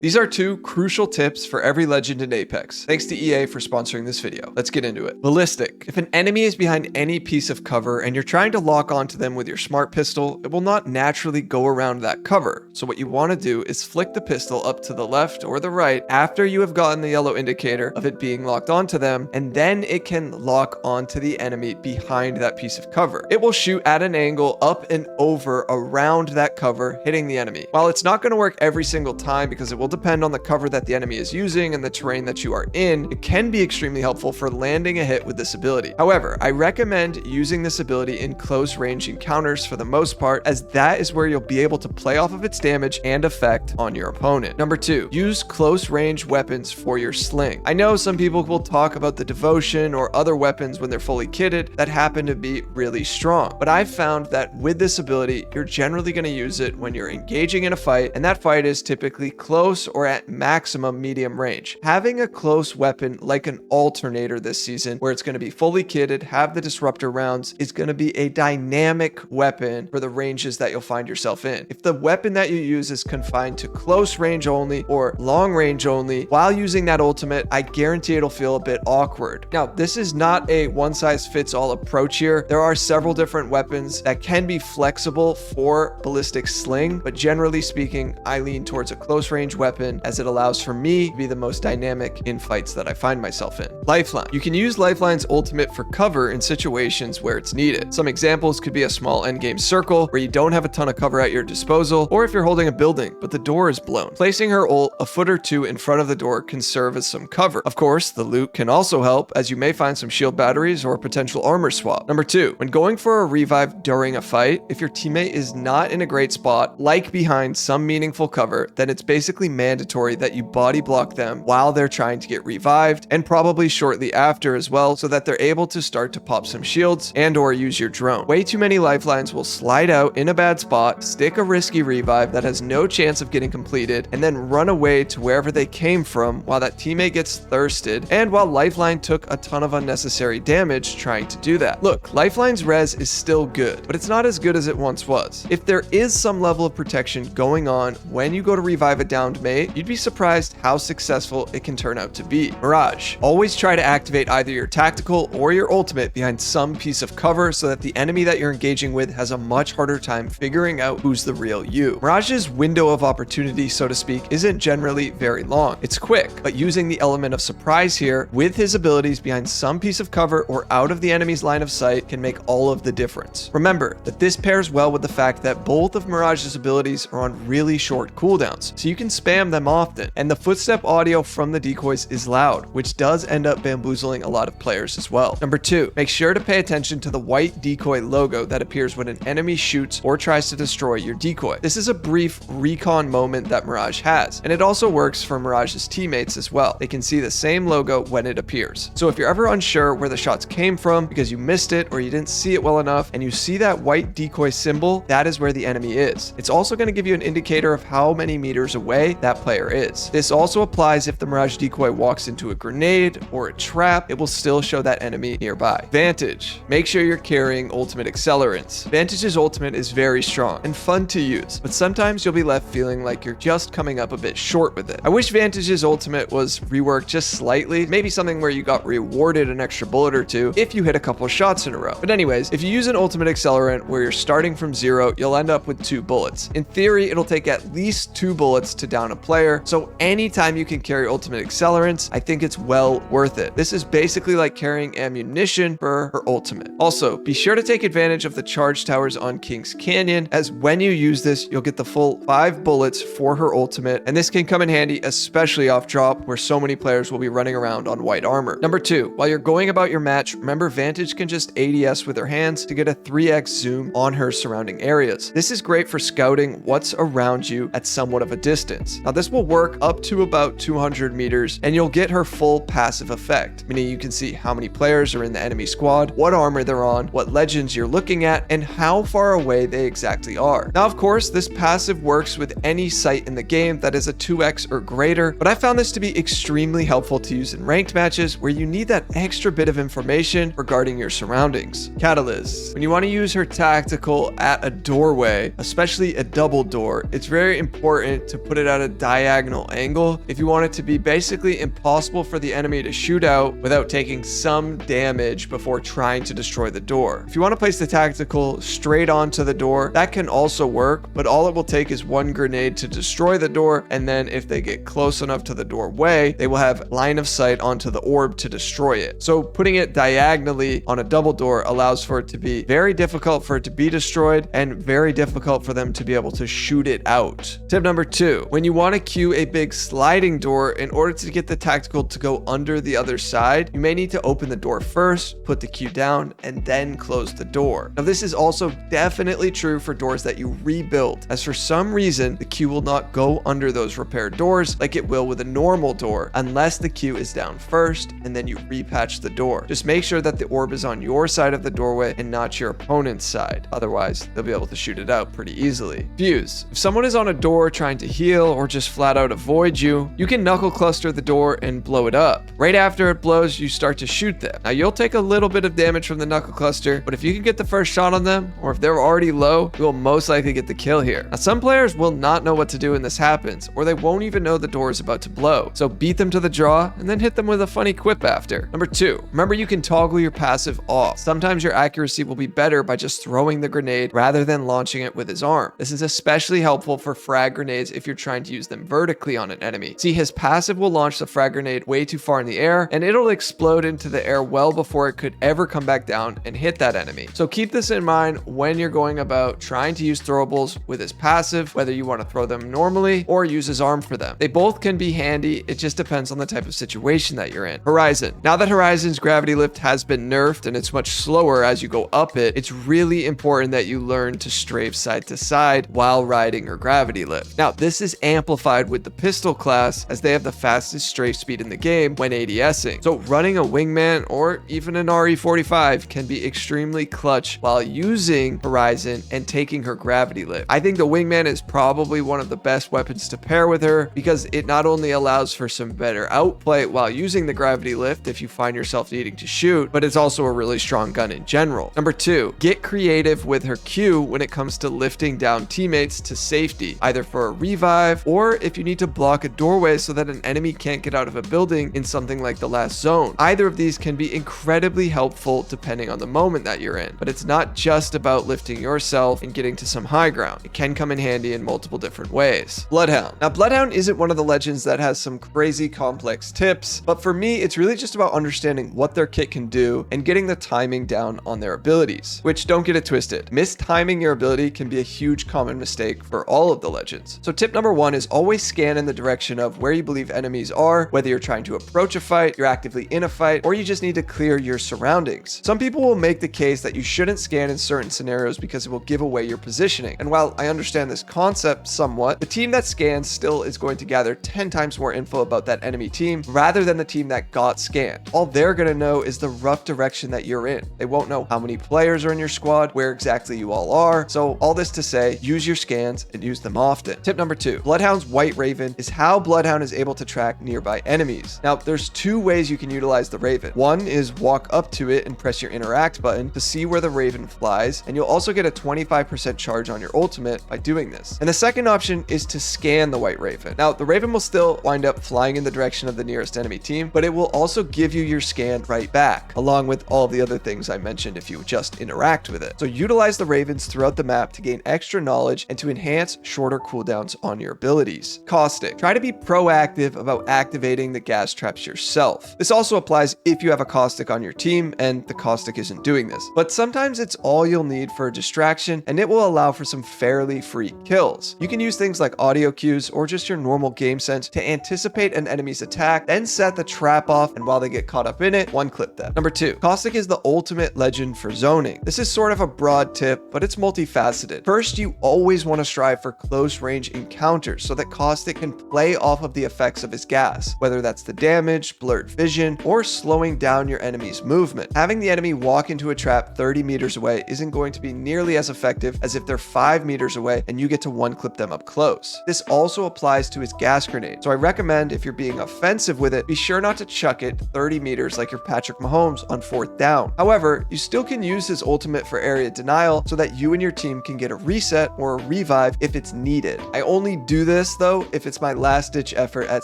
These are 2 crucial tips for every legend in Apex. Thanks to EA for sponsoring this video. Let's get into it. Ballistic. If an enemy is behind any piece of cover and you're trying to lock onto them with your smart pistol, it will not naturally go around that cover. So what you want to do is flick the pistol up to the left or the right after you have gotten the yellow indicator of it being locked onto them, and then it can lock onto the enemy behind that piece of cover. It will shoot at an angle up and over around that cover, hitting the enemy. While it's not going to work every single time because it will depend on the cover that the enemy is using and the terrain that you are in, it can be extremely helpful for landing a hit with this ability. However, I recommend using this ability in close range encounters for the most part, as that is where you'll be able to play off of its damage and effect on your opponent. Number 2, use close range weapons for your sling. I know some people will talk about the devotion or other weapons when they're fully kitted that happen to be really strong, but I've found that with this ability, you're generally going to use it when you're engaging in a fight, and that fight is typically close or at maximum medium range. Having a close weapon like an alternator this season, where it's going to be fully kitted, have the disruptor rounds, is going to be a dynamic weapon for the ranges that you'll find yourself in. If the weapon that you use is confined to close range only or long range only, while using that ultimate, I guarantee it'll feel a bit awkward. Now, this is not a one-size-fits-all approach here. There are several different weapons that can be flexible for ballistic sling, but generally speaking, I lean towards a close range weapon as it allows for me to be the most dynamic in fights that I find myself in. Lifeline. You can use Lifeline's ultimate for cover in situations where it's needed. Some examples could be a small endgame circle where you don't have a ton of cover at your disposal, or if you're holding a building but the door is blown. Placing her ult a foot or two in front of the door can serve as some cover. Of course, the loot can also help, as you may find some shield batteries or potential armor swap. Number 2, when going for a revive during a fight, if your teammate is not in a great spot, like behind some meaningful cover, then it's basically mandatory that you body block them while they're trying to get revived, and probably shortly after as well, so that they're able to start to pop some shields and or use your drone. Way too many lifelines will slide out in a bad spot, stick a risky revive that has no chance of getting completed, and then run away to wherever they came from while that teammate gets thirsted, and while Lifeline took a ton of unnecessary damage trying to do that. Look, Lifeline's res is still good, but it's not as good as it once was. If there is some level of protection going on when you go to revive a downed mate, you'd be surprised how successful it can turn out to be. Mirage. Always try to activate either your tactical or your ultimate behind some piece of cover so that the enemy that you're engaging with has a much harder time figuring out who's the real you. Mirage's window of opportunity, so to speak, isn't generally very long. It's quick, but using the element of surprise here with his abilities behind some piece of cover or out of the enemy's line of sight can make all of the difference. Remember that this pairs well with the fact that both of Mirage's abilities are on really short cooldowns, so you can spam them often, and the footstep audio from the decoys is loud, which does end up bamboozling a lot of players as well. Number 2, make sure to pay attention to the white decoy logo that appears when an enemy shoots or tries to destroy your decoy. This is a brief recon moment that Mirage has, and it also works for Mirage's teammates as well. They can see the same logo when it appears. So if you're ever unsure where the shots came from because you missed it or you didn't see it well enough, and you see that white decoy symbol, that is where the enemy is. It's also going to give you an indicator of how many meters away that player is. This also applies if the Mirage decoy walks into a grenade or a trap, it will still show that enemy nearby. Vantage. Make sure you're carrying ultimate accelerants. Vantage's ultimate is very strong and fun to use, but sometimes you'll be left feeling like you're just coming up a bit short with it. I wish Vantage's ultimate was reworked just slightly, maybe something where you got rewarded an extra bullet or two if you hit a couple shots in a row. But anyways, if you use an ultimate accelerant where you're starting from 0, you'll end up with 2 bullets. In theory, it'll take at least 2 bullets to down a player, so anytime you can carry ultimate accelerants, I think it's well worth it. This is basically like carrying ammunition for her ultimate. Also, be sure to take advantage of the charge towers on King's Canyon, as when you use this, you'll get the full 5 bullets for her ultimate, and this can come in handy, especially off drop, where so many players will be running around on white armor. Number 2, while you're going about your match, remember Vantage can just ADS with her hands to get a 3x zoom on her surrounding areas. This is great for scouting what's around you at somewhat of a distance. Now, this will work up to about 200 meters, and you'll get her full passive effect, meaning you can see how many players are in the enemy squad, what armor they're on, what legends you're looking at, and how far away they exactly are. Now, of course, this passive works with any site in the game that is a 2x or greater, but I found this to be extremely helpful to use in ranked matches where you need that extra bit of information regarding your surroundings. Catalyst. When you want to use her tactical at a doorway, especially a double door, it's very important to put it at a diagonal angle if you want it to be basically impossible for the enemy to shoot out without taking some damage before trying to destroy the door. If you want to place the tactical straight onto the door, that can also work, but all it will take is one grenade to destroy the door, and then if they get close enough to the doorway, they will have line of sight onto the orb to destroy it. So putting it diagonally on a double door allows for it to be very difficult for it to be destroyed and very difficult for them to be able to shoot it out. Tip number 2, when you want to queue a big sliding door, in order to get the tactical to go under the other side, you may need to open the door first, put the queue down, and then close the door. Now this is also definitely true for doors that you rebuild, as for some reason the queue will not go under those repaired doors like it will with a normal door unless the queue is down first and then you repatch the door. Just make sure that the orb is on your side of the doorway and not your opponent's side, otherwise they'll be able to shoot it out pretty easily. Fuse. If someone is on a door trying to heal or just flat out avoid you, you can knuckle cluster the door and blow it up. Right after it blows, you start to shoot them. Now you'll take a little bit of damage from the knuckle cluster, but if you can get the first shot on them, or if they're already low, you will most likely get the kill here. Now some players will not know what to do when this happens, or they won't even know the door is about to blow. So beat them to the draw and then hit them with a funny quip after. Number 2, remember you can toggle your passive off. Sometimes your accuracy will be better by just throwing the grenade rather than launching it with his arm. This is especially helpful for frag grenades if you're trying to use them vertically on an enemy. See, his passive will launch the frag grenade way too far in the air and it'll explode into the air well before it could ever come back down and hit that enemy. So keep this in mind when you're going about trying to use throwables with his passive, whether you want to throw them normally or use his arm for them. They both can be handy, it just depends on the type of situation that you're in. Horizon. Now that Horizon's gravity lift has been nerfed and it's much slower as you go up it, it's really important that you learn to strafe side to side while riding her gravity lift. Now this is amplified with the pistol class as they have the fastest strafe speed in the game when ADSing. So running a wingman or even an RE45 can be extremely clutch while using Horizon and taking her gravity lift. I think the wingman is probably one of the best weapons to pair with her because it not only allows for some better outplay while using the gravity lift if you find yourself needing to shoot, but it's also a really strong gun in general. Number 2, get creative with her Q when it comes to lifting down teammates to safety, either for a revive or if you need to block a doorway so that an enemy can't get out of a building in something like the last zone. Either of these can be incredibly helpful depending on the moment that you're in, but it's not just about lifting yourself and getting to some high ground. It can come in handy in multiple different ways. Bloodhound. Now Bloodhound isn't one of the legends that has some crazy complex tips, but for me it's really just about understanding what their kit can do and getting the timing down on their abilities, which, don't get it twisted, mistiming your ability can be a huge common mistake for all of the legends. So tip number 1 is always scan in the direction of where you believe enemies are, whether you're trying to approach a fight, you're actively in a fight, or you just need to clear your surroundings. Some people will make the case that you shouldn't scan in certain scenarios because it will give away your positioning. And while I understand this concept somewhat, the team that scans still is going to gather 10 times more info about that enemy team rather than the team that got scanned. All they're going to know is the rough direction that you're in. They won't know how many players are in your squad, where exactly you all are. So all this to say, use your scans and use them often. Tip number 2, Bloodhound's White Raven is how Bloodhound is able to track nearby enemies. Now there's 2 ways you can utilize the Raven. One is walk up to it and press your interact button to see where the Raven flies, and you'll also get a 25% charge on your ultimate by doing this. And the second option is to scan the White Raven. Now the Raven will still wind up flying in the direction of the nearest enemy team, but it will also give you your scan right back, along with all the other things I mentioned if you just interact with it. So utilize the Ravens throughout the map to gain extra knowledge and to enhance shorter cooldowns on your abilities. Caustic. Try to be proactive about activating the gas traps yourself. This also applies if you have a Caustic on your team and the Caustic isn't doing this, but sometimes it's all you'll need for a distraction and it will allow for some fairly free kills. You can use things like audio cues or just your normal game sense to anticipate an enemy's attack, then set the trap off, and while they get caught up in it, one clip them. Number 2, Caustic is the ultimate legend for zoning. This is sort of a broad tip, but it's multifaceted. First, you always want to strive for close range encounters so that Caustic can play off of the effects of his gas, whether that's the damage, blurred vision, or slowing down your enemy's movement. Having the enemy walk into a trap 30 meters away isn't going to be nearly as effective as if they're 5 meters away and you get to one clip them up close. This also applies to his gas grenade, so I recommend if you're being offensive with it, be sure not to chuck it 30 meters like your Patrick Mahomes on 4th down. However, you still can use his ultimate for area denial so that you and your team can get a reset or a revive if it's needed. I only do this this though if it's my last ditch effort at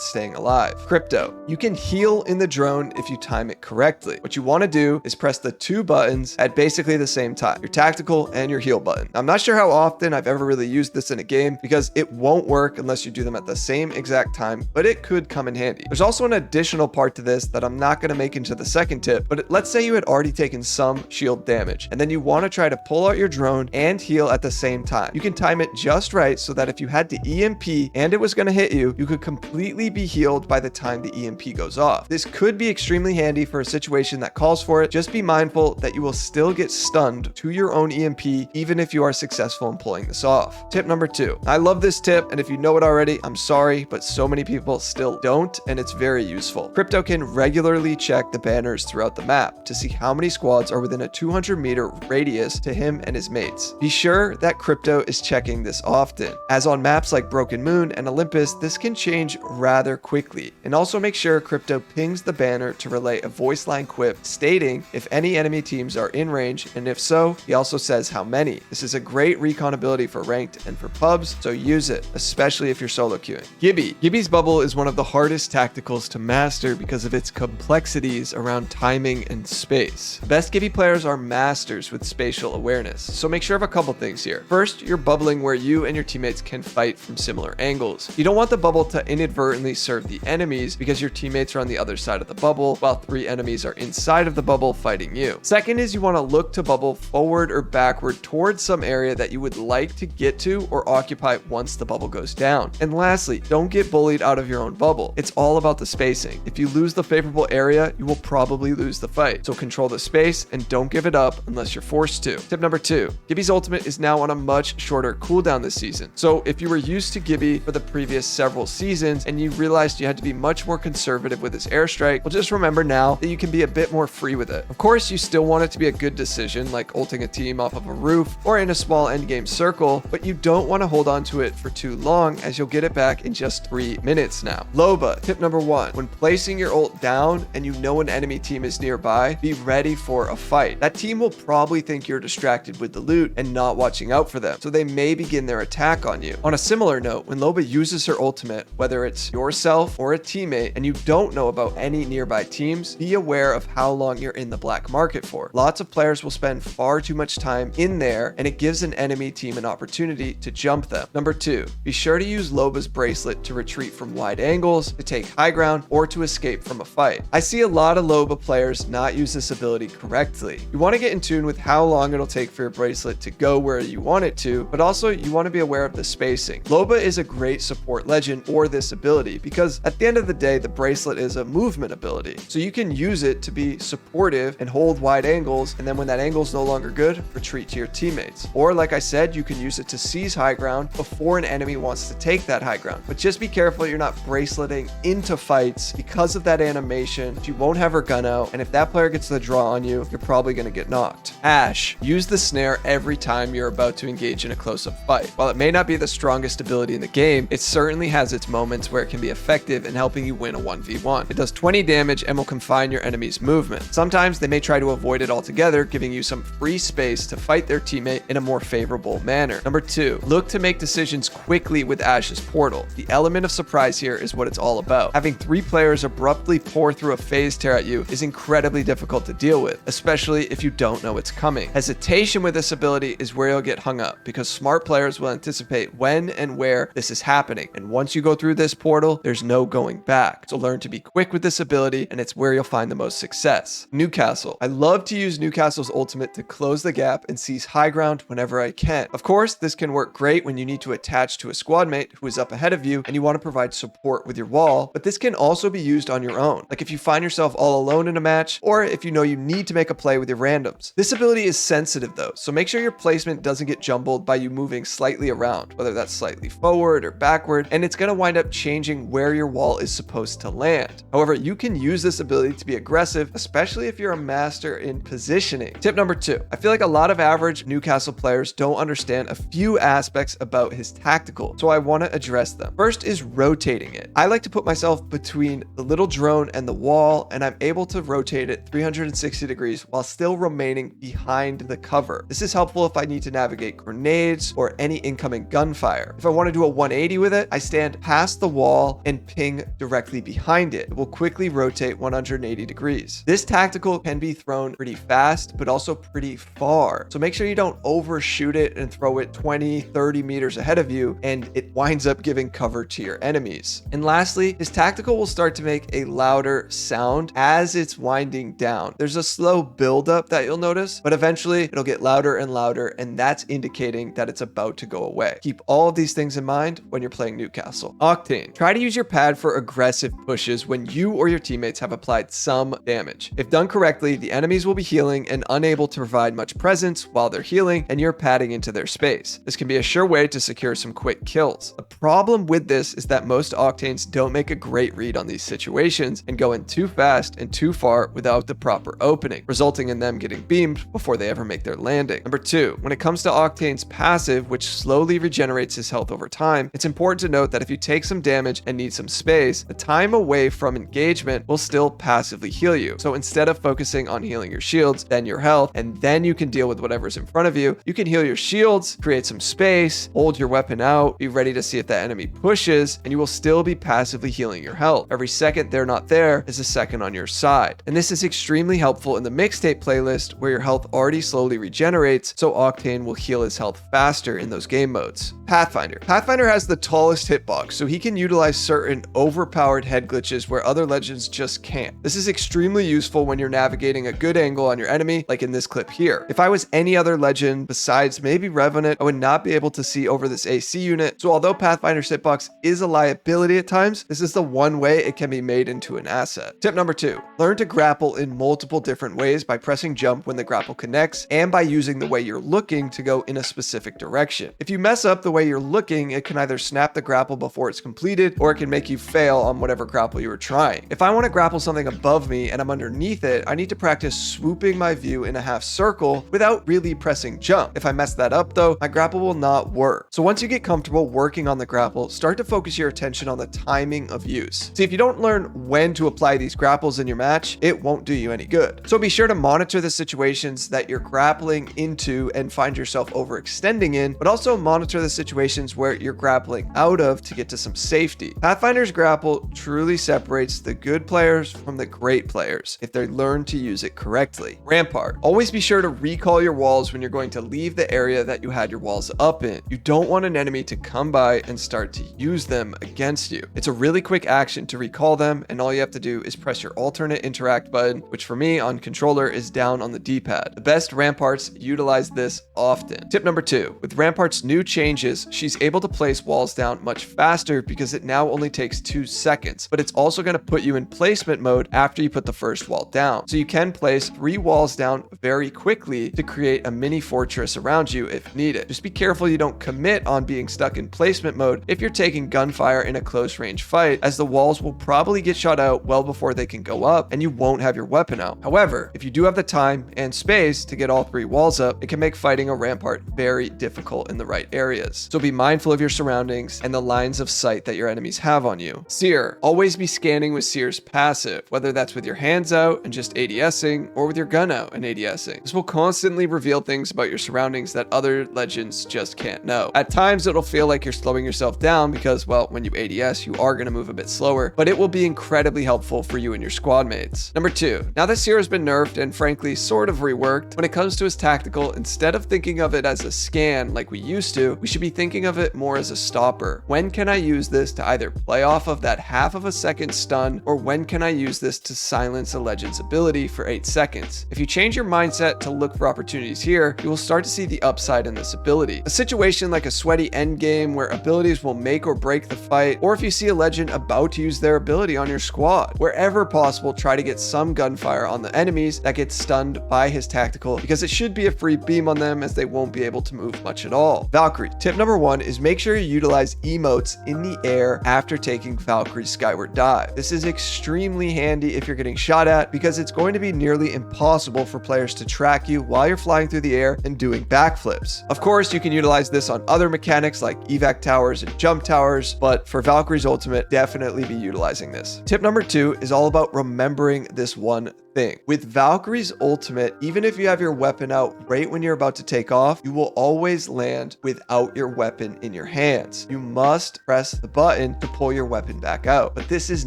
staying alive. Crypto. You can heal in the drone if you time it correctly. What you want to do is press the 2 buttons at basically the same time, your tactical and your heal button. I'm not sure how often I've ever really used this in a game because it won't work unless you do them at the same exact time, but it could come in handy. There's also an additional part to this that I'm not going to make into the second tip, but let's say you had already taken some shield damage and then you want to try to pull out your drone and heal at the same time. You can time it just right so that if you had to EMP and it was going to hit you, you could completely be healed by the time the EMP goes off. This could be extremely handy for a situation that calls for it. Just be mindful that you will still get stunned to your own EMP even if you are successful in pulling this off. Tip number 2. I love this tip, and if you know it already, I'm sorry, but so many people still don't, and it's very useful. Crypto can regularly check the banners throughout the map to see how many squads are within a 200-meter radius to him and his mates. Be sure that Crypto is checking this often, as on maps like Broken Moon and Olympus, this can change rather quickly. And also make sure Crypto pings the banner to relay a voice line quip stating if any enemy teams are in range, and if so, he also says how many. This is a great recon ability for ranked and for pubs, so use it, especially if you're solo queuing. Gibby. Gibby's bubble is one of the hardest tacticals to master because of its complexities around timing and space. The best Gibby players are masters with spatial awareness, so make sure of a couple things here. First, you're bubbling where you and your teammates can fight from similar angles. You don't want the bubble to inadvertently serve the enemies because your teammates are on the other side of the bubble while 3 enemies are inside of the bubble fighting you. Second is you want to look to bubble forward or backward towards some area that you would like to get to or occupy once the bubble goes down. And lastly, don't get bullied out of your own bubble. It's all about the spacing. If you lose the favorable area, you will probably lose the fight. So control the space and don't give it up unless you're forced to. Tip number 2. Gibby's ultimate is now on a much shorter cooldown this season. So if you were used to Gibby for the previous several seasons and you realized you had to be much more conservative with his airstrike, well, just remember now that you can be a bit more free with it. Of course, you still want it to be a good decision, like ulting a team off of a roof or in a small endgame circle, but you don't want to hold on to it for too long as you'll get it back in just 3 minutes now. Loba. Tip number 1. When placing your ult down and you know an enemy team is nearby, be ready for a fight. That team will probably think you're distracted with the loot and not watching out for them, so they may begin their attack on you. On a similar note, when Loba uses her ultimate, whether it's yourself or a teammate, and you don't know about any nearby teams, be aware of how long you're in the black market for. Lots of players will spend far too much time in there, and it gives an enemy team an opportunity to jump them. Number 2, be sure to use Loba's bracelet to retreat from wide angles, to take high ground, or to escape from a fight. I see a lot of Loba players not use this ability correctly. You want to get in tune with how long it'll take for your bracelet to go where you want it to, but also you want to be aware of the spacing. Loba is a great support legend for this ability because at the end of the day, the bracelet is a movement ability. So you can use it to be supportive and hold wide angles, and then when that angle is no longer good, retreat to your teammates. Or like I said, you can use it to seize high ground before an enemy wants to take that high ground. But just be careful you're not braceleting into fights because of that animation. You won't have her gun out, and if that player gets the draw on you, you're probably going to get knocked. Ash. Use the snare every time you're about to engage in a close-up fight. While it may not be the strongest ability in the game, it certainly has its moments where it can be effective in helping you win a 1v1. It does 20 damage and will confine your enemy's movement. Sometimes they may try to avoid it altogether, giving you some free space to fight their teammate in a more favorable manner. Number 2, look to make decisions quickly with Ash's portal. The element of surprise here is what it's all about. Having 3 players abruptly pour through a phase tear at you is incredibly difficult to deal with, especially if you don't know it's coming. Hesitation with this ability is where you'll get hung up because smart players will anticipate when and where this is happening, and once you go through this portal, there's no going back. So learn to be quick with this ability, and it's where you'll find the most success. Newcastle. I love to use Newcastle's ultimate to close the gap and seize high ground whenever I can. Of course, this can work great when you need to attach to a squad mate who is up ahead of you and you want to provide support with your wall, but this can also be used on your own, like if you find yourself all alone in a match, or if you know you need to make a play with your randoms. This ability is sensitive though, so make sure your placement doesn't get jumbled by you moving slightly around, whether that's slightly forward or backward, and it's going to wind up changing where your wall is supposed to land. However, you can use this ability to be aggressive, especially if you're a master in positioning. Tip number 2, I feel like a lot of average Newcastle players don't understand a few aspects about his tactical, so I want to address them. First is rotating it. I like to put myself between the little drone and the wall, and I'm able to rotate it 360 degrees while still remaining behind the cover. This is helpful if I need to navigate grenades or any incoming gunfire. If I want to do a 180 with it, I stand past the wall and ping directly behind it. It will quickly rotate 180 degrees. This tactical can be thrown pretty fast, but also pretty far. So make sure you don't overshoot it and throw it 20, 30 meters ahead of you, and it winds up giving cover to your enemies. And lastly, his tactical will start to make a louder sound as it's winding down. There's a slow buildup that you'll notice, but eventually it'll get louder and louder, and that's indicating that it's about to go away. Keep all of these things in mind when you're playing Newcastle. Octane. Try to use your pad for aggressive pushes when you or your teammates have applied some damage. If done correctly, the enemies will be healing and unable to provide much presence while they're healing, and you're padding into their space. This can be a sure way to secure some quick kills. The problem with this is that most Octanes don't make a great read on these situations and go in too fast and too far without the proper opening, resulting in them getting beamed before they ever make their landing. Number 2, when it comes to Octane's passive, which slowly regenerates his health over time, it's important to note that if you take some damage and need some space, the time away from engagement will still passively heal you. So instead of focusing on healing your shields, then your health, and then you can deal with whatever's in front of you, you can heal your shields, create some space, hold your weapon out, be ready to see if that enemy pushes, and you will still be passively healing your health. Every second they're not there is a second on your side. And this is extremely helpful in the mixtape playlist where your health already slowly regenerates, so Octane will heal his health faster in those game modes. Pathfinder. Pathfinder has the tallest hitbox, so he can utilize certain overpowered head glitches where other legends just can't. This is extremely useful when you're navigating a good angle on your enemy, like in this clip here. If I was any other legend besides maybe Revenant, I would not be able to see over this AC unit, so although Pathfinder's hitbox is a liability at times, this is the one way it can be made into an asset. Tip number 2, learn to grapple in multiple different ways by pressing jump when the grapple connects and by using the way you're looking to go in a specific direction. If you mess up the way you're looking, it can either snap the grapple before it's completed, or it can make you fail on whatever grapple you were trying. If I want to grapple something above me and I'm underneath it, I need to practice swooping my view in a half circle without really pressing jump. If I mess that up though, my grapple will not work. So once you get comfortable working on the grapple, start to focus your attention on the timing of use. See, if you don't learn when to apply these grapples in your match, it won't do you any good. So be sure to monitor the situations that you're grappling into and find yourself overextending in, but also monitor the situations where you're grappling out of to get to some safety. Pathfinder's grapple truly separates the good players from the great players if they learn to use it correctly. Rampart. Always be sure to recall your walls when you're going to leave the area that you had your walls up in. You don't want an enemy to come by and start to use them against you. It's a really quick action to recall them, and all you have to do is press your alternate interact button, which for me on controller is down on the D-pad. The best Ramparts utilize this often. Tip number 2, with Rampart's new changes, she's able to place walls down much faster because it now only takes 2 seconds, but it's also going to put you in placement mode after you put the first wall down. So you can place 3 walls down very quickly to create a mini fortress around you if needed. Just be careful you don't commit on being stuck in placement mode if you're taking gunfire in a close range fight, as the walls will probably get shot out well before they can go up and you won't have your weapon out. However, if you do have the time and space to get all 3 walls up, it can make fighting a Rampart very difficult in the right areas. So be mindful of your surroundings and the lines of sight that your enemies have on you. Seer. Always be scanning with Seer's passive, whether that's with your hands out and just ADSing or with your gun out and ADSing. This will constantly reveal things about your surroundings that other legends just can't know. At times it'll feel like you're slowing yourself down because, well, when you ADS, you are going to move a bit slower, but it will be incredibly helpful for you and your squad mates. Number 2, now that Seer has been nerfed and frankly sort of reworked, when it comes to his tactical, instead of thinking of it as a scan like we used to, we should be thinking of it more as a stopper. When can I use this to either play off of that half of a second stun, or when can I use this to silence a legend's ability for 8 seconds? If you change your mindset to look for opportunities here, you will start to see the upside in this ability. A situation like a sweaty endgame where abilities will make or break the fight, or if you see a legend about to use their ability on your squad. Wherever possible, try to get some gunfire on the enemies that get stunned by his tactical, because it should be a free beam on them as they won't be able to move much at all. Valkyrie. Tip number 1 is make sure you utilize emotes in the air after taking Valkyrie's skyward dive. This is extremely handy if you're getting shot at, because it's going to be nearly impossible for players to track you while you're flying through the air and doing backflips. Of course, you can utilize this on other mechanics like evac towers and jump towers, but for Valkyrie's ultimate, definitely be utilizing this. Tip number 2 is all about remembering this one thing. With Valkyrie's ultimate, even if you have your weapon out right when you're about to take off, you will always land without your weapon in your hand. hands. You must press the button to pull your weapon back out. But this is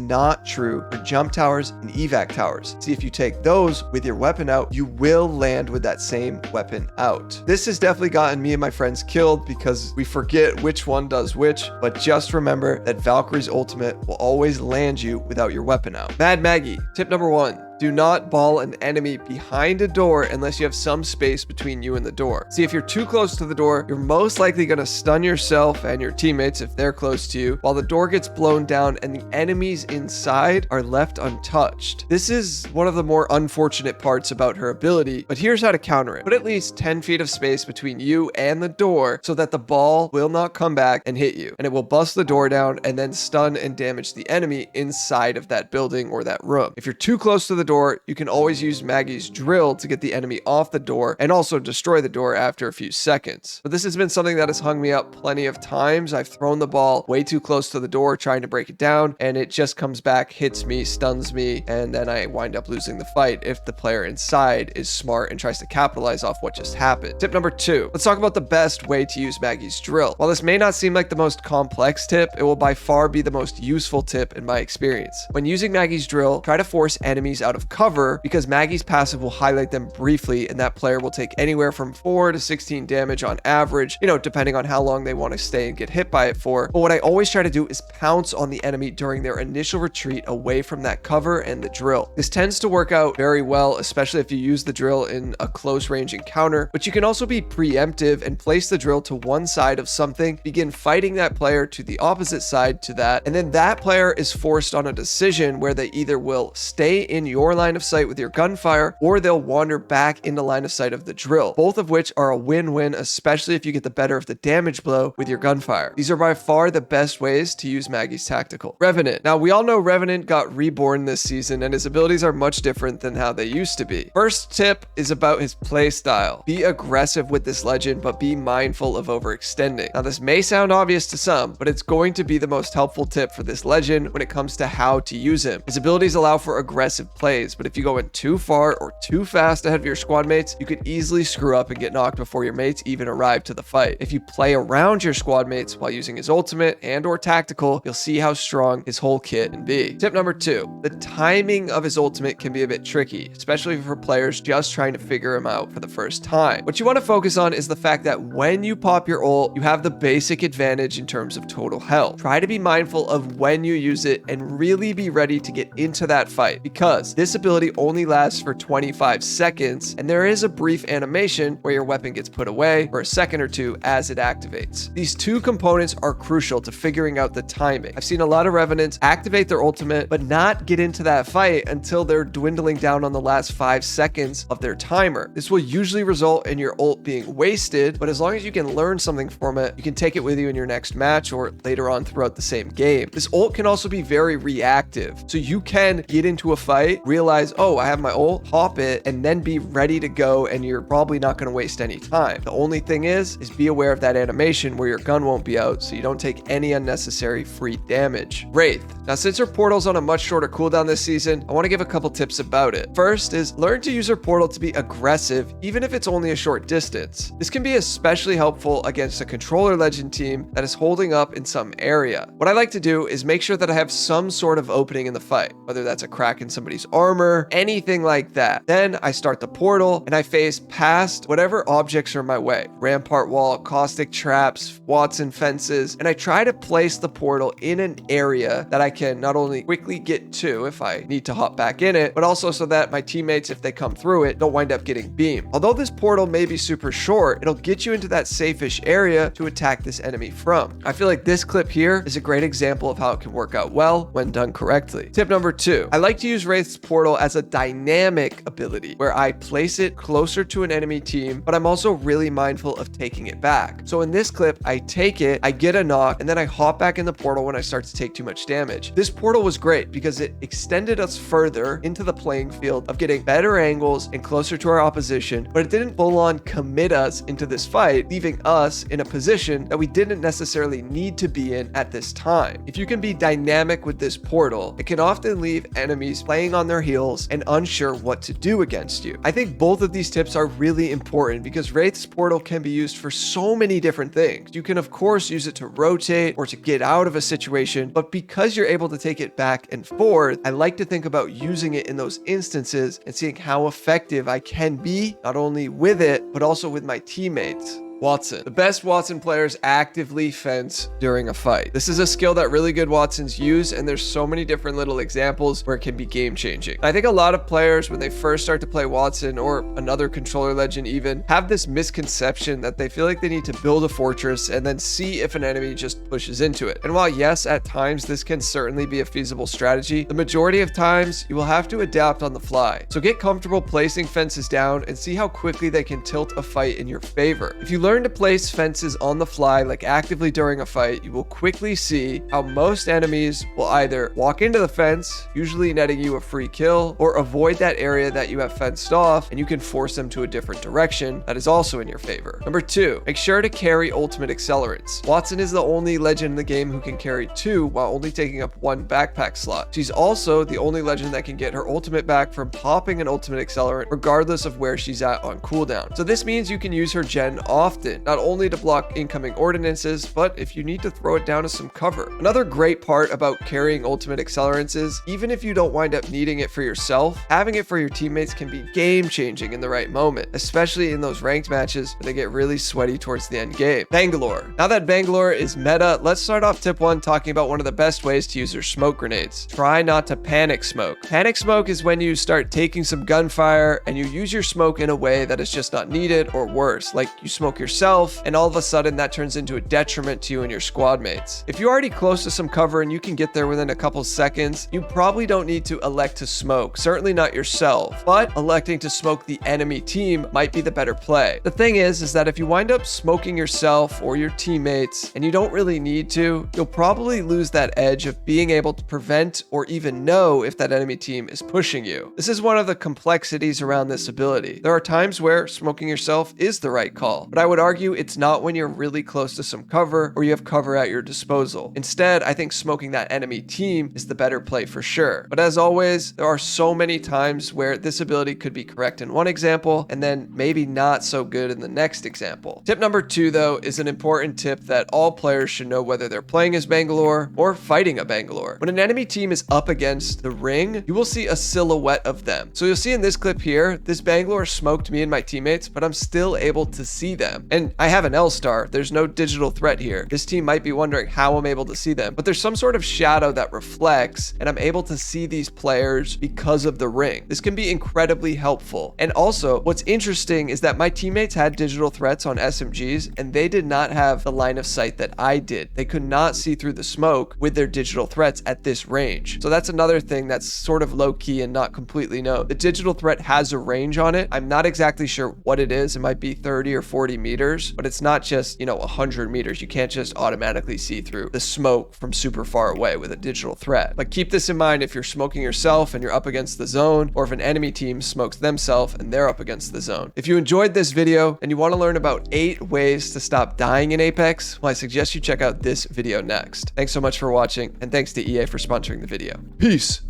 not true for jump towers and evac towers. See, if you take those with your weapon out, you will land with that same weapon out. This has definitely gotten me and my friends killed because we forget which one does which, but just remember that Valkyrie's ultimate will always land you without your weapon out. Mad Maggie, tip number 1. Do not ball an enemy behind a door unless you have some space between you and the door. See, if you're too close to the door, you're most likely going to stun yourself and your teammates if they're close to you, while the door gets blown down and the enemies inside are left untouched. This is one of the more unfortunate parts about her ability, but here's how to counter it. Put at least 10 feet of space between you and the door so that the ball will not come back and hit you, and it will bust the door down and then stun and damage the enemy inside of that building or that room. If you're too close to the door, you can always use Maggie's drill to get the enemy off the door and also destroy the door after a few seconds. But this has been something that has hung me up plenty of times. I've thrown the ball way too close to the door trying to break it down, and it just comes back, hits me, stuns me, and then I wind up losing the fight if the player inside is smart and tries to capitalize off what just happened. Tip number 2. Let's talk about the best way to use Maggie's drill. While this may not seem like the most complex tip, it will by far be the most useful tip in my experience. When using Maggie's drill, try to force enemies out of cover because Maggie's passive will highlight them briefly, and that player will take anywhere from 4 to 16 damage on average, depending on how long they want to stay and get hit by it for. But what I always try to do is pounce on the enemy during their initial retreat away from that cover and the drill. This tends to work out very well, especially if you use the drill in a close range encounter, but you can also be preemptive and place the drill to one side of something, begin fighting that player to the opposite side to that, and then that player is forced on a decision where they either will stay in your line of sight with your gunfire, or they'll wander back into line of sight of the drill, both of which are a win-win, especially if you get the better of the damage blow with your gunfire. These are by far the best ways to use Maggie's tactical. Revenant. Now, we all know Revenant got reborn this season, and his abilities are much different than how they used to be. First tip is about his play style. Be aggressive with this legend, but be mindful of overextending. Now, this may sound obvious to some, but it's going to be the most helpful tip for this legend when it comes to how to use him. His abilities allow for aggressive plays, but if you go in too far or too fast ahead of your squad mates, you could easily screw up and get knocked before your mates even arrive to the fight. If you play around your squad mates while using his ultimate and or tactical, you'll see how strong his whole kit can be. Tip number 2, the timing of his ultimate can be a bit tricky, especially for players just trying to figure him out for the first time. What you want to focus on is the fact that when you pop your ult, you have the basic advantage in terms of total health. Try to be mindful of when you use it and really be ready to get into that fight, because this ability only lasts for 25 seconds, and there is a brief animation where your weapon gets put away for a second or two as it activates. These two components are crucial to figuring out the timing. I've seen a lot of Revenants activate their ultimate, but not get into that fight until they're dwindling down on the last 5 seconds of their timer. This will usually result in your ult being wasted, but as long as you can learn something from it, you can take it with you in your next match or later on throughout the same game. This ult can also be very reactive, so you can get into a fight, realize, oh, I have my ult, pop it, and then be ready to go, and you're probably not going to waste any time. The only thing is be aware of that animation where your gun won't be out, so you don't take any unnecessary free damage. Wraith. Now, since her portal's on a much shorter cooldown this season, I want to give a couple tips about it. First is learn to use her portal to be aggressive, even if it's only a short distance. This can be especially helpful against a controller legend team that is holding up in some area. What I like to do is make sure that I have some sort of opening in the fight, whether that's a crack in somebody's armor, anything like that. Then I start the portal and I phase past whatever objects are in my way. Rampart wall, caustic traps, Wattson fences, and I try to place the portal in an area that I can not only quickly get to if I need to hop back in it, but also so that my teammates, if they come through it, don't wind up getting beamed. Although this portal may be super short, it'll get you into that safe-ish area to attack this enemy from. I feel like this clip here is a great example of how it can work out well when done correctly. Tip number 2, I like to use Wraith's portal as a dynamic ability where I place it closer to an enemy team, but I'm also really mindful of taking it back. So in this clip, I take it, I get a knock, and then I hop back in the portal when I start to take too much damage. This portal was great because it extended us further into the playing field of getting better angles and closer to our opposition, but it didn't full on commit us into this fight, leaving us in a position that we didn't necessarily need to be in at this time. If you can be dynamic with this portal, it can often leave enemies playing on their their heals and unsure what to do against you. I think both of these tips are really important because Wraith's portal can be used for so many different things. You can of course use it to rotate or to get out of a situation, but because you're able to take it back and forth, I like to think about using it in those instances and seeing how effective I can be, not only with it, but also with my teammates. Wattson. The best Wattson players actively fence during a fight. This is a skill that really good Wattsons use, and there's so many different little examples where it can be game changing. I think a lot of players, when they first start to play Wattson or another controller legend even, have this misconception that they feel like they need to build a fortress and then see if an enemy just pushes into it. And while yes, at times this can certainly be a feasible strategy, the majority of times you will have to adapt on the fly. So get comfortable placing fences down and see how quickly they can tilt a fight in your favor. If you learn to place fences on the fly, like actively during a fight, you will quickly see how most enemies will either walk into the fence, usually netting you a free kill, or avoid that area that you have fenced off, and you can force them to a different direction that is also in your favor. Number 2, make sure to carry ultimate accelerants. Wattson is the only legend in the game who can carry 2 while only taking up 1 backpack slot. She's also the only legend that can get her ultimate back from popping an ultimate accelerant regardless of where she's at on cooldown. So this means you can use her gen often, not only to block incoming ordinances, but if you need to throw it down to some cover. Another great part about carrying ultimate accelerants is, even if you don't wind up needing it for yourself, having it for your teammates can be game changing in the right moment, especially in those ranked matches where they get really sweaty towards the end game. Bangalore. Now that Bangalore is meta, let's start off tip 1 talking about one of the best ways to use your smoke grenades. Try not to panic smoke. Panic smoke is when you start taking some gunfire and you use your smoke in a way that is just not needed, or worse, like you smoke yourself and all of a sudden that turns into a detriment to you and your squad mates. If you're already close to some cover and you can get there within a couple seconds, you probably don't need to elect to smoke, certainly not yourself, but electing to smoke the enemy team might be the better play. The thing is that if you wind up smoking yourself or your teammates and you don't really need to, you'll probably lose that edge of being able to prevent or even know if that enemy team is pushing you. This is one of the complexities around this ability. There are times where smoking yourself is the right call, but I would argue it's not when you're really close to some cover or you have cover at your disposal. Instead, I think smoking that enemy team is the better play for sure. But as always, there are so many times where this ability could be correct in one example and then maybe not so good in the next example. Tip number 2 though is an important tip that all players should know whether they're playing as Bangalore or fighting a Bangalore. When an enemy team is up against the ring, you will see a silhouette of them. So you'll see in this clip here, this Bangalore smoked me and my teammates, but I'm still able to see them. And I have an L-star. There's no digital threat here. This team might be wondering how I'm able to see them, but there's some sort of shadow that reflects and I'm able to see these players because of the ring. This can be incredibly helpful. And also, what's interesting is that my teammates had digital threats on SMGs and they did not have the line of sight that I did. They could not see through the smoke with their digital threats at this range. So that's another thing that's sort of low key and not completely known. The digital threat has a range on it. I'm not exactly sure what it is. It might be 30 or 40 meters, but it's not just, 100 meters. You can't just automatically see through the smoke from super far away with a digital threat. But keep this in mind if you're smoking yourself and you're up against the zone, or if an enemy team smokes themselves and they're up against the zone. If you enjoyed this video and you want to learn about 8 ways to stop dying in Apex, well, I suggest you check out this video next. Thanks so much for watching, and thanks to EA for sponsoring the video. Peace.